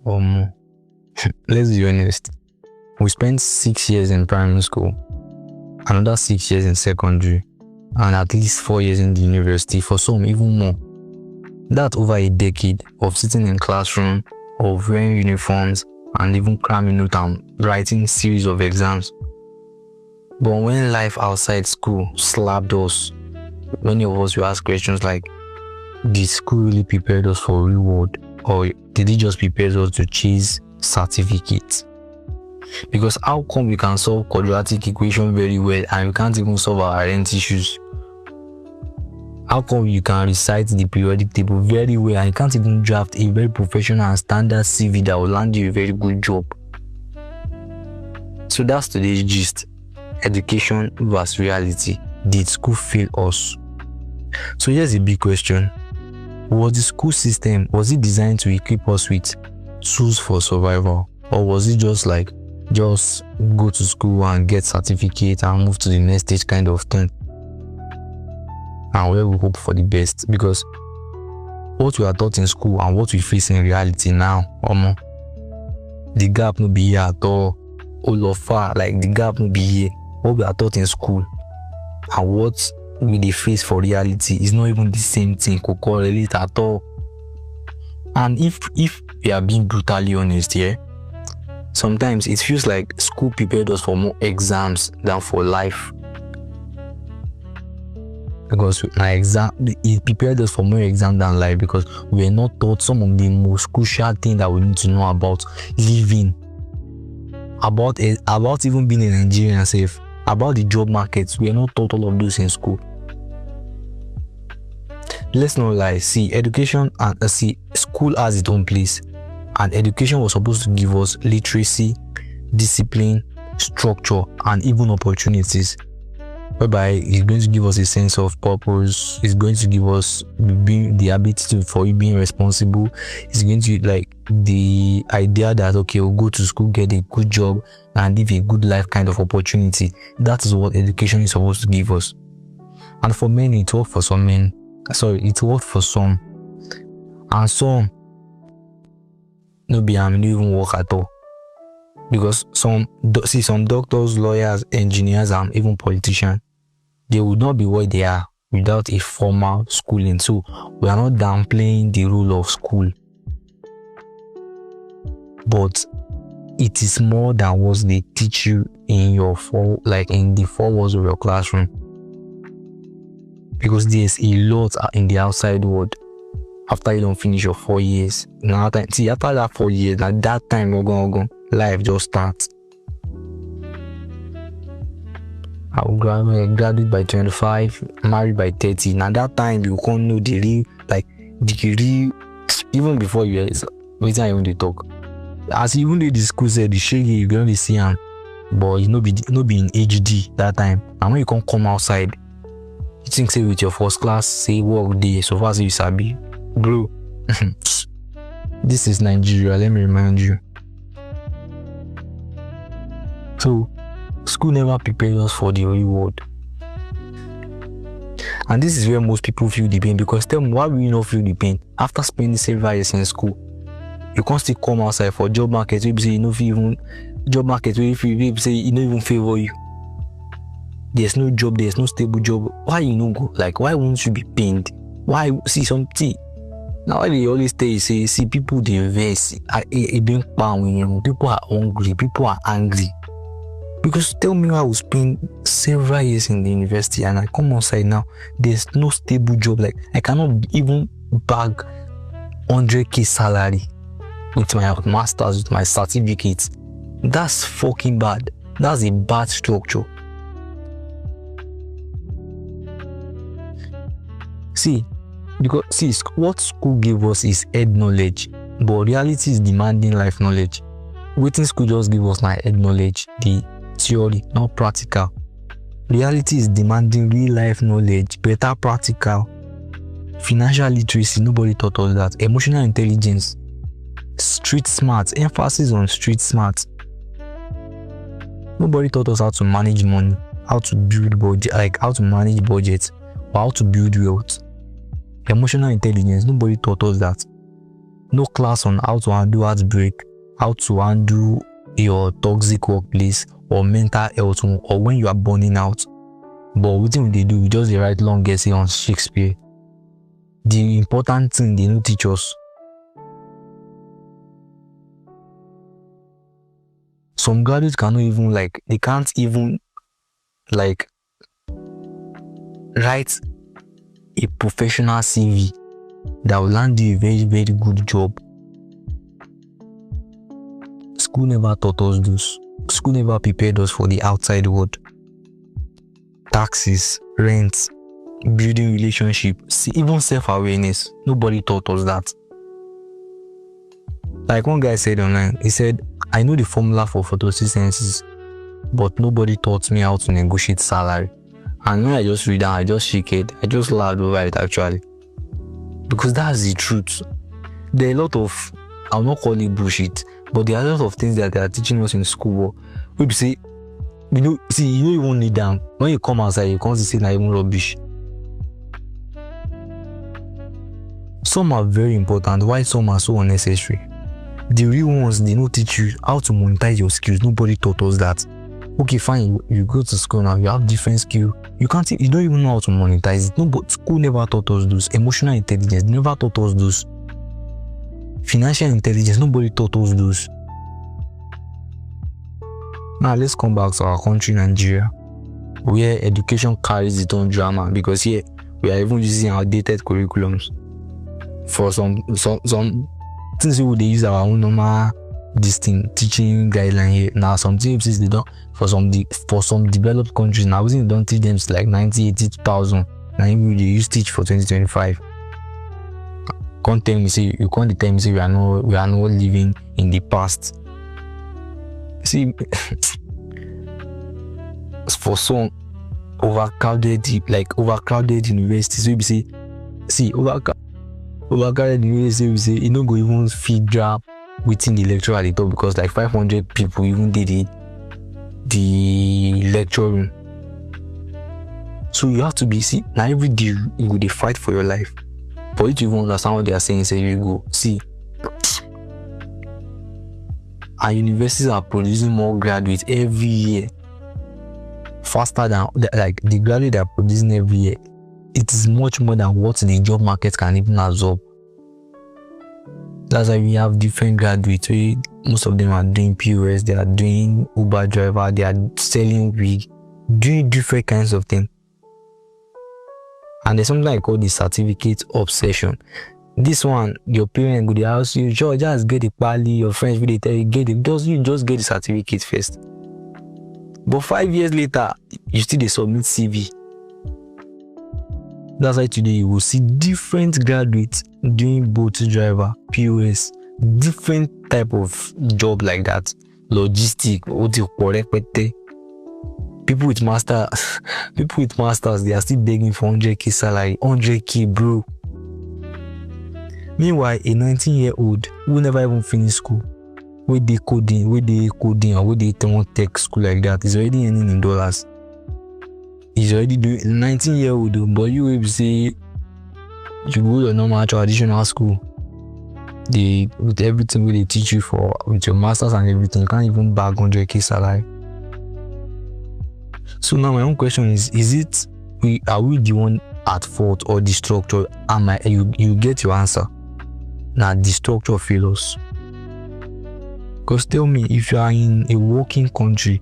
Um, let's be honest. We spent 6 years in primary school, another 6 years in secondary, and at least 4 years in the university, for some even more. That's over a decade of sitting in classroom, of wearing uniforms, and even cramming notes and writing series of exams. But when life outside school slapped us, many of us will ask questions like, did school really prepare us for real world, or did it just prepare us to chase certificates? Because how come we can solve quadratic equation very well and we can't even solve our identity issues? How come you can recite the periodic table very well and you can't even draft a very professional and standard CV that will land you a very good job? So that's today's gist. Education versus reality. Did school fail us? So here's a big question. Was the school system, was it designed to equip us with tools for survival? Or was it just like, just go to school and get certificate and move to the next stage kind of thing? And where we hope for the best, because what we are taught in school and what we face in reality now, the gap no be here at all. All of far, like the gap no be here. What we are taught in school and what we face for reality is not even the same thing, could correlate at all. And if we are being brutally honest here, sometimes it feels like school prepared us for more exams than for life. Because it prepared us for more exam than life, because we were not taught some of the most crucial things that we need to know about living, about even being a Nigerian safe, about the job markets. We are not taught all of those in school. Let's not lie. Education and school has its own place, and education was supposed to give us literacy, discipline, structure, and even opportunities, whereby it's going to give us a sense of purpose. It's going to give us the ability for being responsible. It's going to like the idea that okay, we'll go to school, get a good job, and live a good life kind of opportunity. That is what education is supposed to give us. And for many, it worked for some men. It worked for some, and some no even work at all. Because some doctors, lawyers, engineers, and even politicians, they would not be what they are without a formal schooling. So we are not downplaying the role of school, but it is more than what they teach you in in the four walls of your classroom. Because there's a lot in the outside world after you don't finish your 4 years. After that 4 years, at that time life just starts. I will graduate by 25, married by 30. Now that time you can't know the real, even before you wait I want to talk. As even though the school said the shaggy you're gonna see him, but you no be in HD that time. And when you can't come outside, you think say with your first class, say work day, so far as you sabi, bro. This is Nigeria, let me remind you. So school never prepared us for the real world. And this is where most people feel the pain, because tell me, why will you not feel the pain? After spending several years in school, you can't still come outside for job market where you say you know even job market where you say you don't even favor you. There's no job, there's no stable job. Why you no go? Like, why won't you be pained? Why see something? Now they always say people they vex, people are hungry, people are angry. Because tell me, I will spend several years in the university and I come outside now, there's no stable job. Like, I cannot even bag 100k salary with my masters, with my certificates. That's fucking bad. That's a bad structure. Because what school gave us is head knowledge, but reality is demanding life knowledge. Waiting school just give us my head knowledge, the theory, not practical. Reality is demanding real life knowledge, better practical. Financial literacy, nobody taught us that. Emotional intelligence, street smart, emphasis on street smart. Nobody taught us how to manage money, how to build budget, like how to manage budget, or how to build wealth. Emotional intelligence, nobody taught us that. No class on how to handle heartbreak, how to handle your toxic workplace or mental health or when you are burning out. But what they do, we just write long essay on Shakespeare. The important thing they don't teach us. Some graduates cannot even they can't even write a professional CV that will land you a very, very good job. School never taught us this. School never prepared us for the outside world. Taxes, rent, building relationships, even self-awareness. Nobody taught us that. Like one guy said online, he said, I know the formula for photosynthesis, but nobody taught me how to negotiate salary. And when I just read that, I just shake it. I just laughed over it actually. Because that's the truth. There are a lot of, I'll not call it bullshit, but there are a lot of things that they are teaching us in school. We say, you won't need them. When you come outside, you can't say that even rubbish. Some are very important, while some are so unnecessary. The real ones, they don't teach you how to monetize your skills. Nobody taught us that. Okay, fine, you go to school now, you have different skills. You don't even know how to monetize it. No, but school never taught us those. Emotional intelligence never taught us those. Financial intelligence, nobody taught us those. Now let's come back to our country, Nigeria, where education carries its own drama, because here we are even using outdated curriculums. For some things they use our own normal teaching guideline here. Now some things they don't, for some developed countries now they don't teach them like 90, 80, 2000. Now they use teach for 2025. Can't tell me say you can't tell me say we are not living in the past. See, for some overcrowded universities, we say overcrowded university, we say you don't go even feed drop within the lecture at the top, because like 500 people even did the lecture room. So you have to be, see, now every day you go fight for your life. For you to even understand what they are saying, say you go see. And universities are producing more graduates every year, faster than the graduate they are producing every year. It is much more than what the job market can even absorb. That's why we have different graduates. Most of them are doing POS, they are doing Uber driver, they are selling wig, doing different kinds of things. And there's something I call the certificate obsession. This one, your parents go to the house, you just get the pali, your friends will tell you get it, you just get the certificate first. But 5 years later, you still submit CV. That's why today you will see different graduates doing boat driver, POS, different type of job like that. Logistic, people with masters, they are still begging for 100k salary, 100k bro. Meanwhile, a 19-year-old who never even finished school, where they coding, or where they tech school like that, is already earning in dollars. He's already doing 19-year-old, but you will say you go to a normal traditional school. With everything they teach you with your masters and everything, you can't even bag 100k salary. So now my own question is are we the one at fault or the structure? You get your answer. Now the structure fails. Because tell me, if you are in a working country,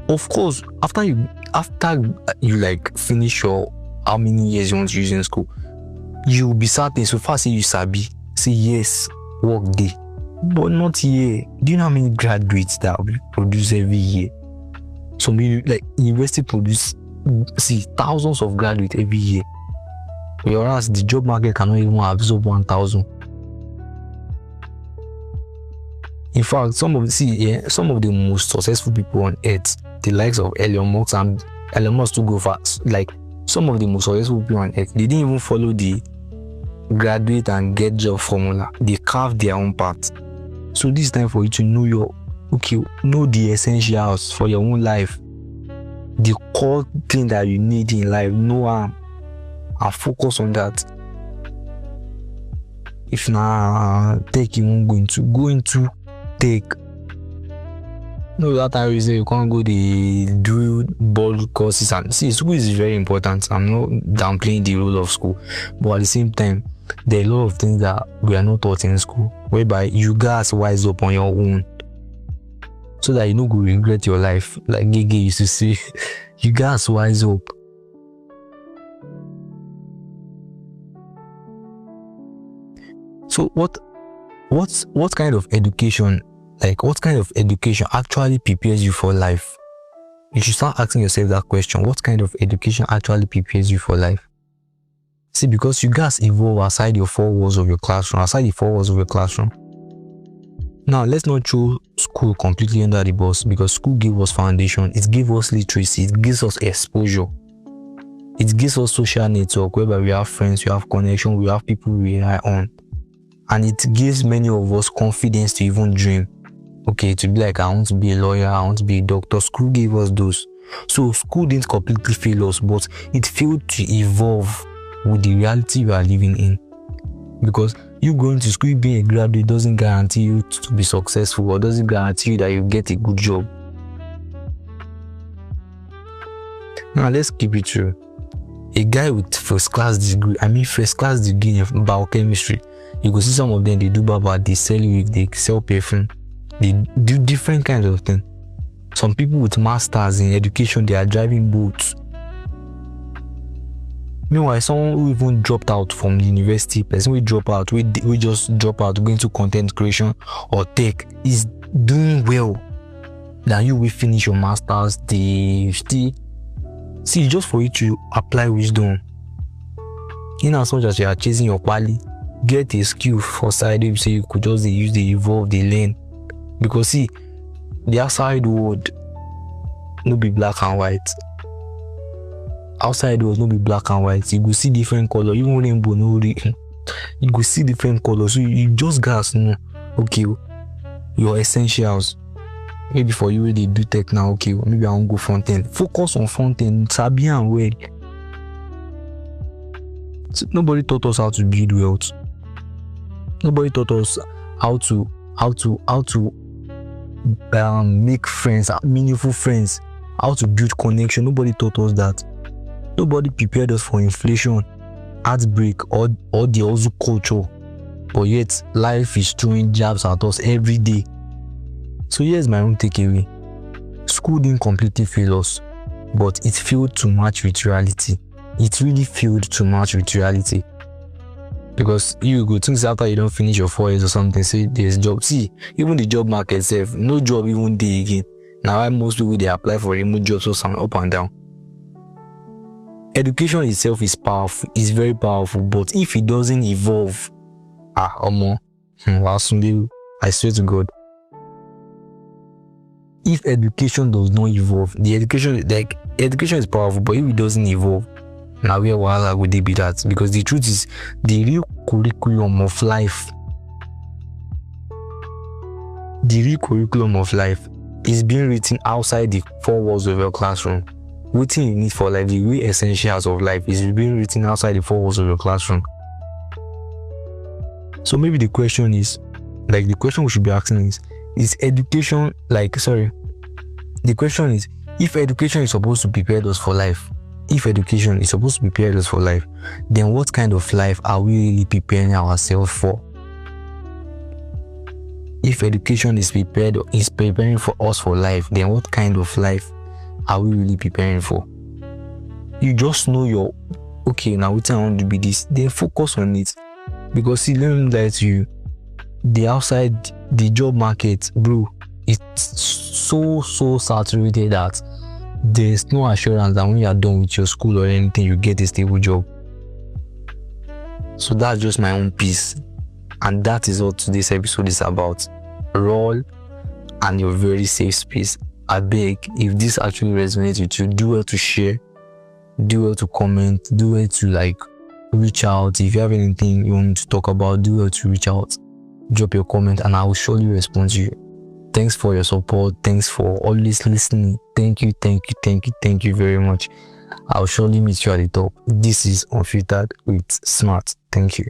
of course, after you finish your how many years you want to use in school, you will be certain. So far say you sabi, say yes, work day, but not here. Do you know how many graduates that we produce every year? So university produce thousands of graduates every year, whereas the job market cannot even absorb 1,000. In fact, some of the most successful people on earth, the likes of Elon Musk to go fast, some of the most successful people on earth, they didn't even follow the graduate and get job formula. They carved their own path. So this is time for you to know know the essentials for your own life, the core thing that you need in life, know and focus on that. If na tech you won't go into tech. No, that time you say you can't go the do ball courses, and see, school is very important. I'm not downplaying the role of school, but at the same time, there are a lot of things that we are not taught in school, whereby you guys wise up on your own, so that you no go regret your life. Like Gege used to say, you guys wise up. So what kind of education? Like, what kind of education actually prepares you for life? You should start asking yourself that question. What kind of education actually prepares you for life? See, because you guys evolve outside your four walls of your classroom, outside the four walls of your classroom. Now, let's not throw school completely under the bus, because school gave us foundation. It gave us literacy. It gives us exposure. It gives us social network, whereby we have friends, we have connection, we have people we rely on. And it gives many of us confidence to even dream. Okay, to be like, I want to be a lawyer, I want to be a doctor. School gave us those. So school didn't completely fail us, but it failed to evolve with the reality we are living in. Because you going to school being a graduate doesn't guarantee you to be successful, or doesn't guarantee you that you get a good job. Now let's keep it true. A guy with first class degree in biochemistry, you go see some of them, they do baba, they sell weed, they sell perfume, they do different kinds of things. Some people with masters in education, they are driving boats. Meanwhile, someone who even dropped out from the university, person we just drop out going to content creation or tech, is doing well than you will finish your masters. They still see, just for you to apply wisdom, in as much as you are chasing your quality, get a skill for side. You say you could just use, they evolve, they learn. Because see, the outside world no be black and white. Outside world no be black and white. You go see different color, even rainbow no you go see different colors. So you just guys know, okay, your essentials. Maybe for you they do tech now, okay, maybe I won't go front end. Focus on front end, sabi and well. So nobody taught us how to build wealth. Nobody taught us how to make friends, meaningful friends, how to build connection. Nobody taught us that. Nobody prepared us for inflation, heartbreak, or the hustle culture. But yet, life is throwing jabs at us every day. So here's my own takeaway. School didn't completely fail us, but it failed to match with reality. It really failed to match with reality. Because you go things after you don't finish your 4 years or something, say there's job. See, even the job market itself, no job even day again. Now why most people they apply for remote jobs or something up and down. Education itself is powerful, is very powerful, but if it doesn't evolve, I swear to God, if education does not evolve, education is powerful, but if it doesn't evolve, now where would they be that? Because the truth is, the real curriculum of life is being written outside the four walls of your classroom. What you need for life, the real essentials of life, is being written outside the four walls of your classroom. So maybe the question is, like, the question we should be asking is education, the question is, if education is supposed to prepare us for life, then what kind of life are we really preparing ourselves for? If education is preparing for us for life, then what kind of life are we really preparing for? You just know okay, now what I want to be this, then focus on it. Because see, let me lie to you, the outside, the job market, bro, it's so saturated that there's no assurance that when you are done with your school or anything, you get a stable job. So that's just my own piece, and that is what today's episode is about. Roll and your very safe space. I beg, if this actually resonates with you, do well to share, do well to comment, do well to reach out. If you have anything you want to talk about, do well to reach out, drop your comment, and I will surely respond to you. Thanks for your support. Thanks for always listening. Thank you very much. I'll surely meet you at the top. This is Unfiltered with Smhat. Thank you.